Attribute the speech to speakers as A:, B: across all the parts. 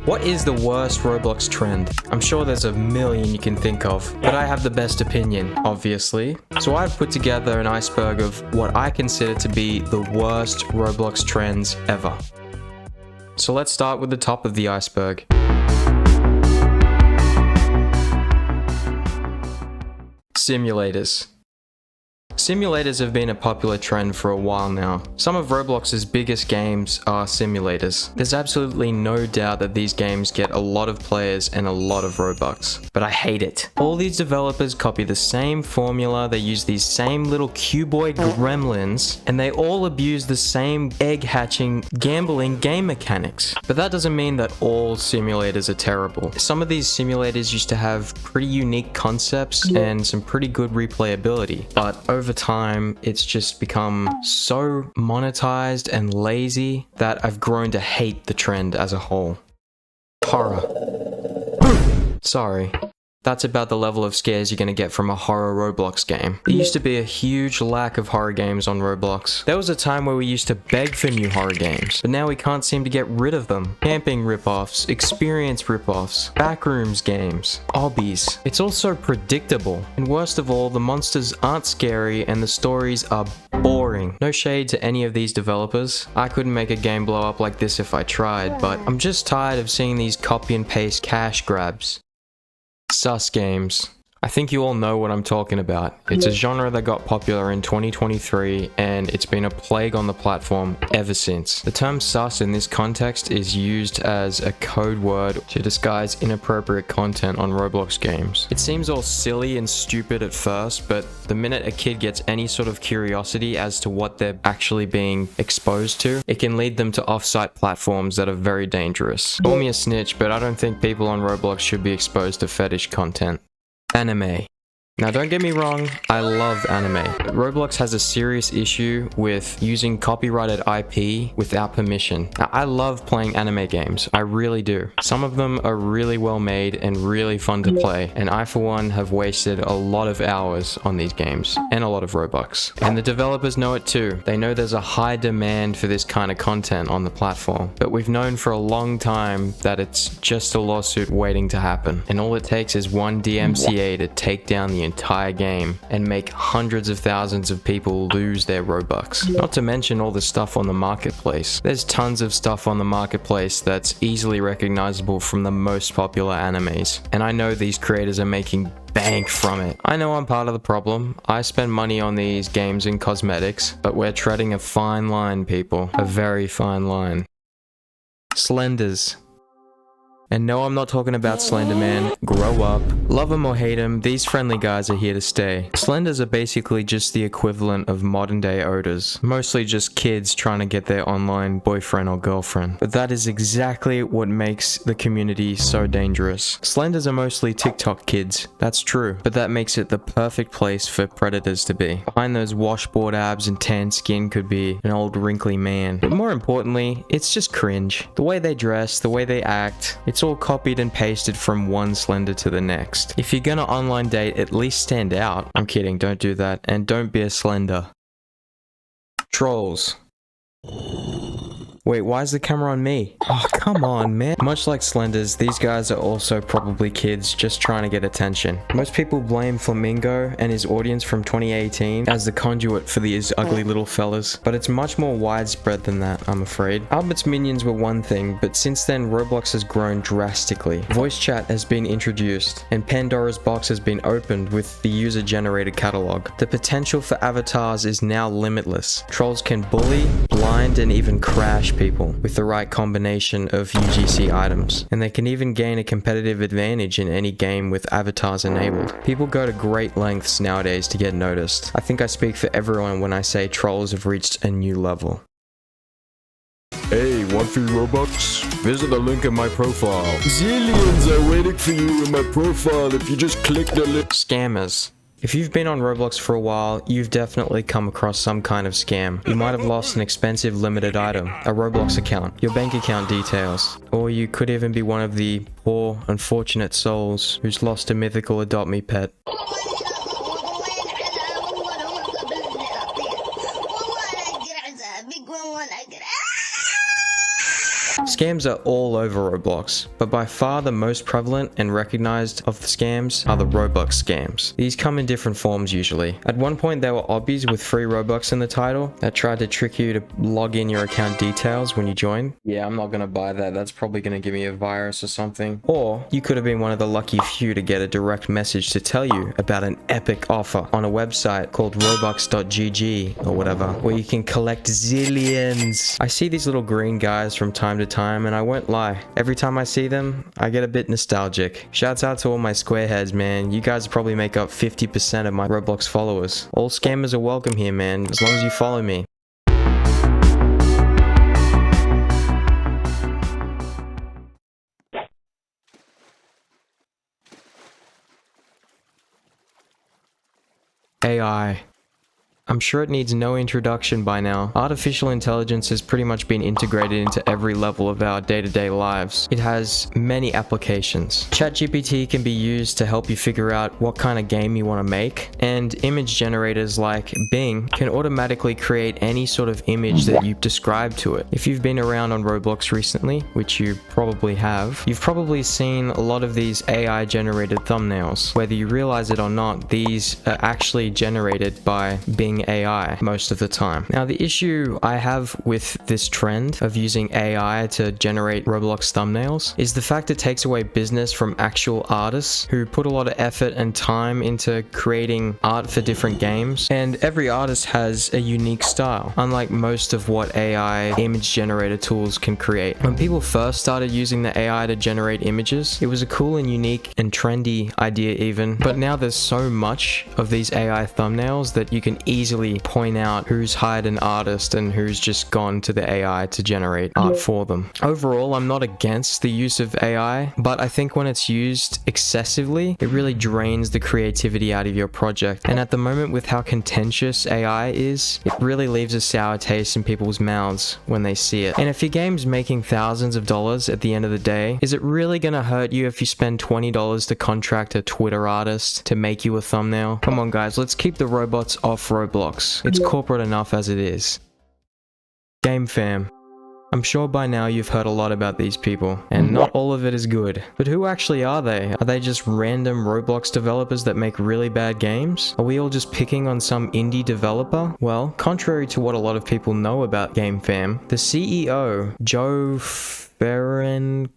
A: What is the worst Roblox trend? I'm sure there's a million you can think of, but I have the best opinion, obviously. So I've put together an iceberg of what I consider to be the worst Roblox trends ever. So let's start with the top of the iceberg. Simulators. Simulators have been a popular trend for a while now. Some of Roblox's biggest games are simulators. There's absolutely no doubt that these games get a lot of players and a lot of Robux. But I hate it. All these developers copy the same formula, they use these same little cuboid gremlins, and they all abuse the same egg-hatching, gambling game mechanics. But that doesn't mean that all simulators are terrible. Some of these simulators used to have pretty unique concepts and some pretty good replayability, but over time, it's just become so monetized and lazy that I've grown to hate the trend as a whole. Horror. Sorry. That's about the level of scares you're gonna get from a horror Roblox game. There used to be a huge lack of horror games on Roblox. There was a time where we used to beg for new horror games, but now we can't seem to get rid of them. Camping ripoffs, experience ripoffs, backrooms games, obbies. It's also predictable. And worst of all, the monsters aren't scary and the stories are boring. No shade to any of these developers. I couldn't make a game blow up like this if I tried, but I'm just tired of seeing these copy and paste cash grabs. Sus games. I think you all know what I'm talking about. It's a genre that got popular in 2023 and it's been a plague on the platform ever since. The term sus in this context is used as a code word to disguise inappropriate content on Roblox games. It seems all silly and stupid at first, but the minute a kid gets any sort of curiosity as to what they're actually being exposed to, it can lead them to off-site platforms that are very dangerous. Call me a snitch, but I don't think people on Roblox should be exposed to fetish content. Anime. Now don't get me wrong, I love anime. Roblox has a serious issue with using copyrighted IP without permission. Now, I love playing anime games, I really do. Some of them are really well made and really fun to play, and I for one have wasted a lot of hours on these games, and a lot of Robux. And the developers know it too. They know there's a high demand for this kind of content on the platform, but we've known for a long time that it's just a lawsuit waiting to happen. And all it takes is one DMCA to take down the entire game and make hundreds of thousands of people lose their Robux. Not to mention all the stuff on the marketplace. There's tons of stuff on the marketplace that's easily recognizable from the most popular animes. And I know these creators are making bank from it. I know I'm part of the problem. I spend money on these games and cosmetics, but we're treading a fine line, people. A very fine line. Slenders. And no, I'm not talking about Slender Man. Grow up. Love him or hate him, these friendly guys are here to stay. Slenders are basically just the equivalent of modern day odors. Mostly just kids trying to get their online boyfriend or girlfriend. But that is exactly what makes the community so dangerous. Slenders are mostly TikTok kids, that's true. But that makes it the perfect place for predators to be. Behind those washboard abs and tan skin could be an old wrinkly man. But more importantly, it's just cringe. The way they dress, the way they act, it's all copied and pasted from one Slender to the next. If you're gonna online date, at least stand out. I'm kidding, don't do that. And don't be a Slender. Trolls. Wait, why is the camera on me? Oh, come on, man. Much like Slenders, these guys are also probably kids just trying to get attention. Most people blame Flamingo and his audience from 2018 as the conduit for these ugly little fellas, but it's much more widespread than that, I'm afraid. Albert's minions were one thing, but since then Roblox has grown drastically. Voice chat has been introduced, and Pandora's box has been opened with the user-generated catalog. The potential for avatars is now limitless. Trolls can bully, blind, and even crash people with the right combination of UGC items, and they can even gain a competitive advantage in any game with avatars enabled. People go to great lengths nowadays to get noticed. I think I speak for everyone when I say trolls have reached a new level.
B: Hey, want free Robux? Visit the link in my profile. Zillions are waiting for you in my profile if you just click the link.
A: Scammers. If you've been on Roblox for a while, you've definitely come across some kind of scam. You might have lost an expensive limited item, a Roblox account, your bank account details, or you could even be one of the poor, unfortunate souls who's lost a mythical Adopt Me pet. Scams are all over Roblox, but by far the most prevalent and recognized of the scams are the Robux scams. These come in different forms usually. At one point there were obbies with free Robux in the title that tried to trick you to log in your account details when you join. Yeah, I'm not gonna buy that. That's probably gonna give me a virus or something. Or you could have been one of the lucky few to get a direct message to tell you about an epic offer on a website called robux.gg or whatever, where you can collect zillions. I see these little green guys from time to time, and I won't lie, every time I see them, I get a bit nostalgic. Shouts out to all my squareheads, man. You guys probably make up 50% of my Roblox followers. All scammers are welcome here, man, as long as you follow me. AI. I'm sure it needs no introduction by now. Artificial intelligence has pretty much been integrated into every level of our day-to-day lives. It has many applications. ChatGPT can be used to help you figure out what kind of game you want to make, and image generators like Bing can automatically create any sort of image that you describe to it. If you've been around on Roblox recently, which you probably have, you've probably seen a lot of these AI-generated thumbnails. Whether you realize it or not, these are actually generated by Bing AI most of the time. Now, the issue I have with this trend of using AI to generate Roblox thumbnails is the fact it takes away business from actual artists who put a lot of effort and time into creating art for different games, and every artist has a unique style, unlike most of what AI image generator tools can create. When people first started using the AI to generate images, it was a cool and unique and trendy idea even, but now there's so much of these AI thumbnails that you can easily point out who's hired an artist and who's just gone to the AI to generate art for them. Overall, I'm not against the use of AI, but I think when it's used excessively, it really drains the creativity out of your project. And at the moment, with how contentious AI is, it really leaves a sour taste in people's mouths when they see it. And if your game's making thousands of dollars at the end of the day, is it really gonna hurt you if you spend $20 to contract a Twitter artist to make you a thumbnail? Come on guys, let's keep the robots off Roblox. It's corporate enough as it is. Game fam. I'm sure by now you've heard a lot about these people, and not all of it is good. But who actually are they? Are they just random Roblox developers that make really bad games? Are we all just picking on some indie developer? Well, contrary to what a lot of people know about Game Fam, the CEO, Joe Farron,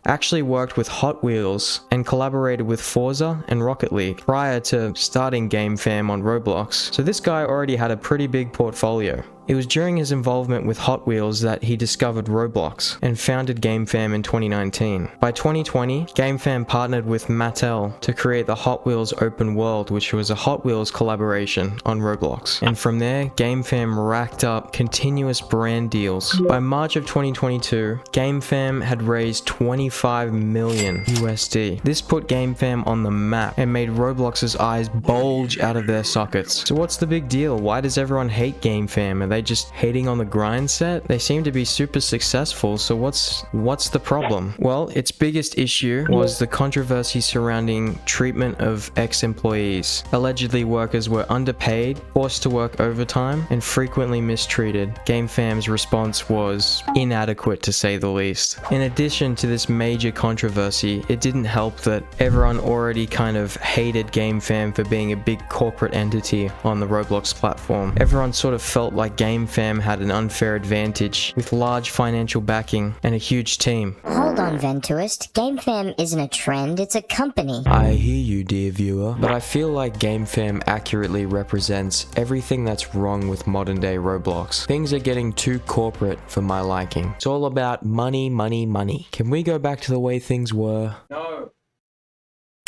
A: actually worked with Hot Wheels and collaborated with Forza and Rocket League prior to starting Game Fam on Roblox. So this guy already had a pretty big portfolio. It was during his involvement with Hot Wheels that he discovered Roblox and founded Game Fam in 2019. By 2020, Game Fam partnered with Mattel to create the Hot Wheels Open World, which was a Hot Wheels collaboration on Roblox. And from there, Game Fam racked up continuous brand deals. By March of 2022, Game Fam had raised 25 million USD. This put Game Fam on the map and made Roblox's eyes bulge out of their sockets. So what's the big deal? Why does everyone hate Game Fam? Are they just hating on the grind set? They seem to be super successful, so what's the problem? Well, its biggest issue was the controversy surrounding treatment of ex-employees. Allegedly, workers were underpaid, forced to work overtime, and frequently mistreated. Game Fam's response was inadequate, to say the least. In addition to this major controversy, it didn't help that everyone already kind of hated Game Fam for being a big corporate entity on the Roblox platform. Everyone sort of felt like Game Fam had an unfair advantage with large financial backing and a huge team.
C: Hold on, Ventuist. Game Fam isn't a trend, it's a company.
A: I hear you, dear viewer, but I feel like Game Fam accurately represents everything that's wrong with modern day Roblox. Things are getting too corporate for my liking. It's all about money, money, money. Can we go back to the way things were? No.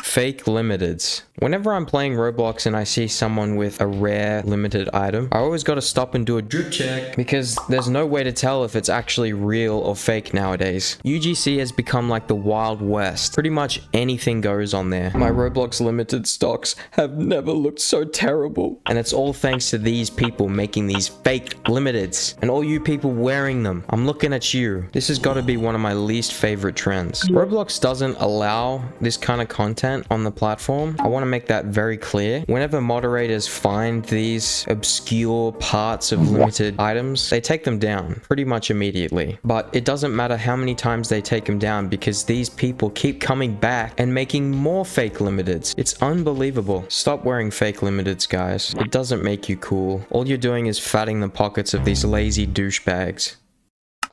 A: Fake limiteds. Whenever I'm playing Roblox and I see someone with a rare limited item, I always gotta stop and do a drip check because there's no way to tell if it's actually real or fake nowadays. UGC has become like the Wild West. Pretty much anything goes on there. My Roblox limited stocks have never looked so terrible. And it's all thanks to these people making these fake limiteds and all you people wearing them. I'm looking at you. This has got to be one of my least favorite trends. Roblox doesn't allow this kind of content content on the platform, I want to make that very clear. Whenever moderators find these obscure parts of limited items, they take them down pretty much immediately. But it doesn't matter how many times they take them down because these people keep coming back and making more fake limiteds. It's unbelievable. Stop wearing fake limiteds, guys. It doesn't make you cool. All you're doing is fatting the pockets of these lazy douchebags.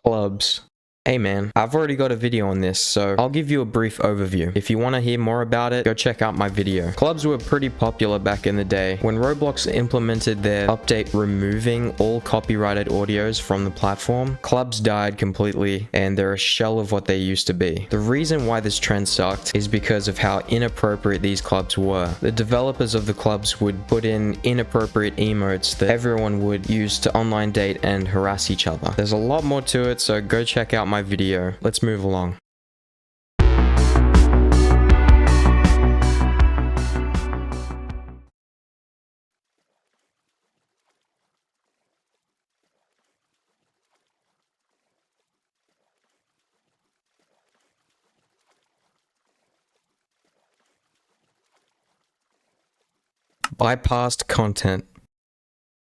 A: Clubs. Hey man, I've already got a video on this, so I'll give you a brief overview. If you want to hear more about it, go check out my video. Clubs were pretty popular back in the day. When Roblox implemented their update removing all copyrighted audios from the platform, clubs died completely and they're a shell of what they used to be. The reason why this trend sucked is because of how inappropriate these clubs were. The developers of the clubs would put in inappropriate emotes that everyone would use to online date and harass each other. There's a lot more to it, so go check out my video. Let's move along. Bypassed content.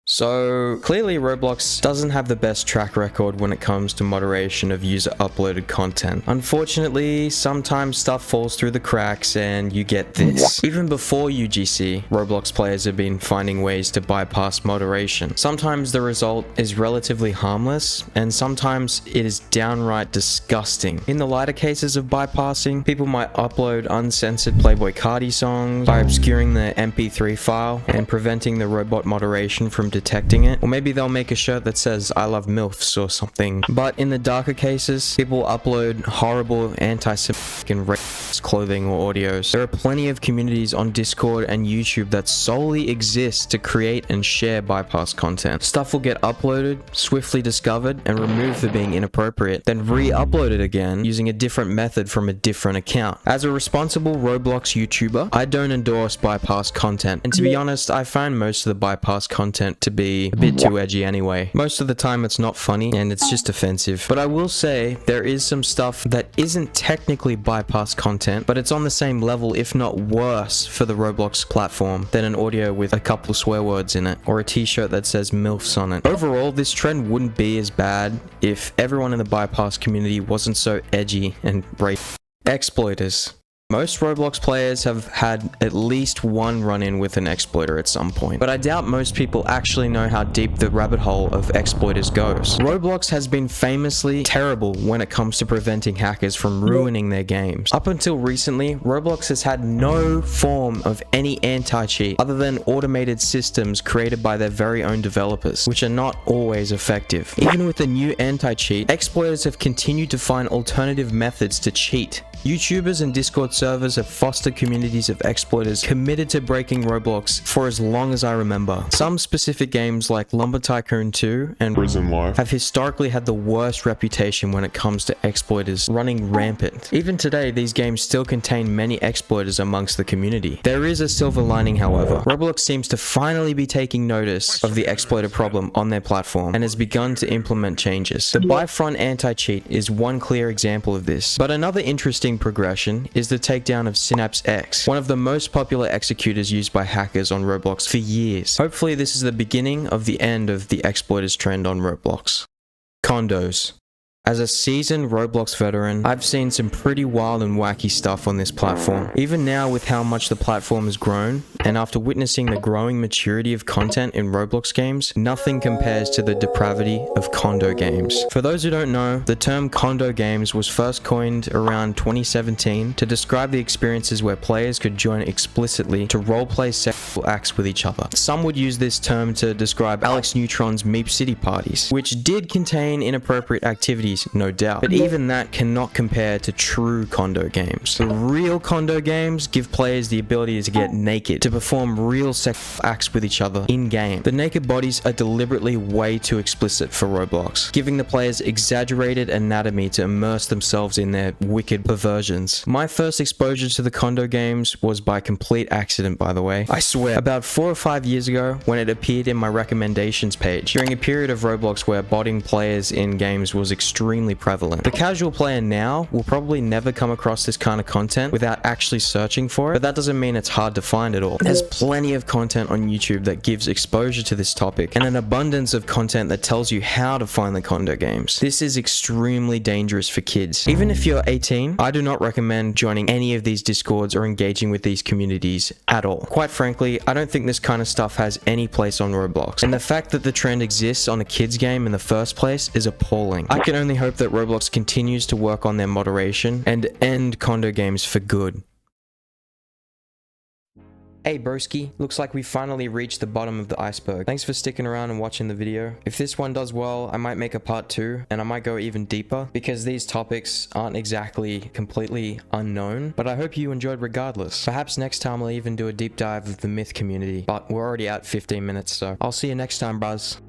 A: So clearly Roblox doesn't have the best track record when it comes to moderation of user uploaded content. Unfortunately, sometimes stuff falls through the cracks and you get this. Even before UGC, Roblox players have been finding ways to bypass moderation. Sometimes the result is relatively harmless and sometimes it is downright disgusting. In the lighter cases of bypassing, people might upload uncensored Playboi Carti songs by obscuring the MP3 file and preventing the robot moderation from detecting it, or maybe they'll make a shirt that says I love MILFs or something. But in the darker cases, people upload horrible anti-Semitic and racist clothing or audios. There are plenty of communities on Discord and YouTube that solely exist to create and share bypass content. Stuff will get uploaded, swiftly discovered, and removed for being inappropriate, then re-uploaded again using a different method from a different account. As a responsible Roblox YouTuber, I don't endorse bypass content, and to be honest, I find most of the bypass content to be a bit too edgy anyway. Most of the time it's not funny and it's just offensive. But I will say there is some stuff that isn't technically bypass content, but it's on the same level if not worse for the Roblox platform than an audio with a couple swear words in it or a t-shirt that says MILFs on it. Overall, this trend wouldn't be as bad if everyone in the bypass community wasn't so edgy and racist. Exploiters. Most Roblox players have had at least one run-in with an exploiter at some point, but I doubt most people actually know how deep the rabbit hole of exploiters goes. Roblox has been famously terrible when it comes to preventing hackers from ruining their games. Up until recently, Roblox has had no form of any anti-cheat other than automated systems created by their very own developers, which are not always effective. Even with the new anti-cheat, exploiters have continued to find alternative methods to cheat. YouTubers and Discord servers have fostered communities of exploiters committed to breaking Roblox for as long as I remember. Some specific games like Lumber Tycoon 2 and Prison Life have historically had the worst reputation when it comes to exploiters running rampant. Even today, these games still contain many exploiters amongst the community. There is a silver lining, however. Roblox seems to finally be taking notice of the exploiter problem on their platform and has begun to implement changes. The Bifront anti-cheat is one clear example of this, but another interesting progression is the takedown of Synapse X, one of the most popular executors used by hackers on Roblox for years. Hopefully this is the beginning of the end of the exploiters trend on Roblox. Condos. As a seasoned Roblox veteran, I've seen some pretty wild and wacky stuff on this platform. Even now with how much the platform has grown, and after witnessing the growing maturity of content in Roblox games, nothing compares to the depravity of condo games. For those who don't know, the term condo games was first coined around 2017 to describe the experiences where players could join explicitly to roleplay sexual acts with each other. Some would use this term to describe Alex Neutron's Meep City parties, which did contain inappropriate activities, no doubt, but even that cannot compare to true condo games. The real condo games give players the ability to get naked, to perform real sexual acts with each other in-game. The naked bodies are deliberately way too explicit for Roblox, giving the players exaggerated anatomy to immerse themselves in their wicked perversions. My first exposure to the condo games was by complete accident, by the way. I swear somewhere about 4 or 5 years ago when it appeared in my recommendations page during a period of Roblox where botting players in games was extremely prevalent. The casual player now will probably never come across this kind of content without actually searching for it, but that doesn't mean it's hard to find at all. There's plenty of content on YouTube that gives exposure to this topic and an abundance of content that tells you how to find the condo games. This is extremely dangerous for kids. Even if you're 18, I do not recommend joining any of these discords or engaging with these communities at all. Quite frankly, I don't think this kind of stuff has any place on Roblox, and the fact that the trend exists on a kids game in the first place is appalling. I can only hope that Roblox continues to work on their moderation and end condo games for good. Hey broski, looks like we finally reached the bottom of the iceberg. Thanks for sticking around and watching the video. If this one does well, I might make a part 2, and I might go even deeper, because these topics aren't exactly completely unknown, but I hope you enjoyed regardless. Perhaps next time I'll even do a deep dive of the myth community, but we're already at 15 minutes, so I'll see you next time, bros.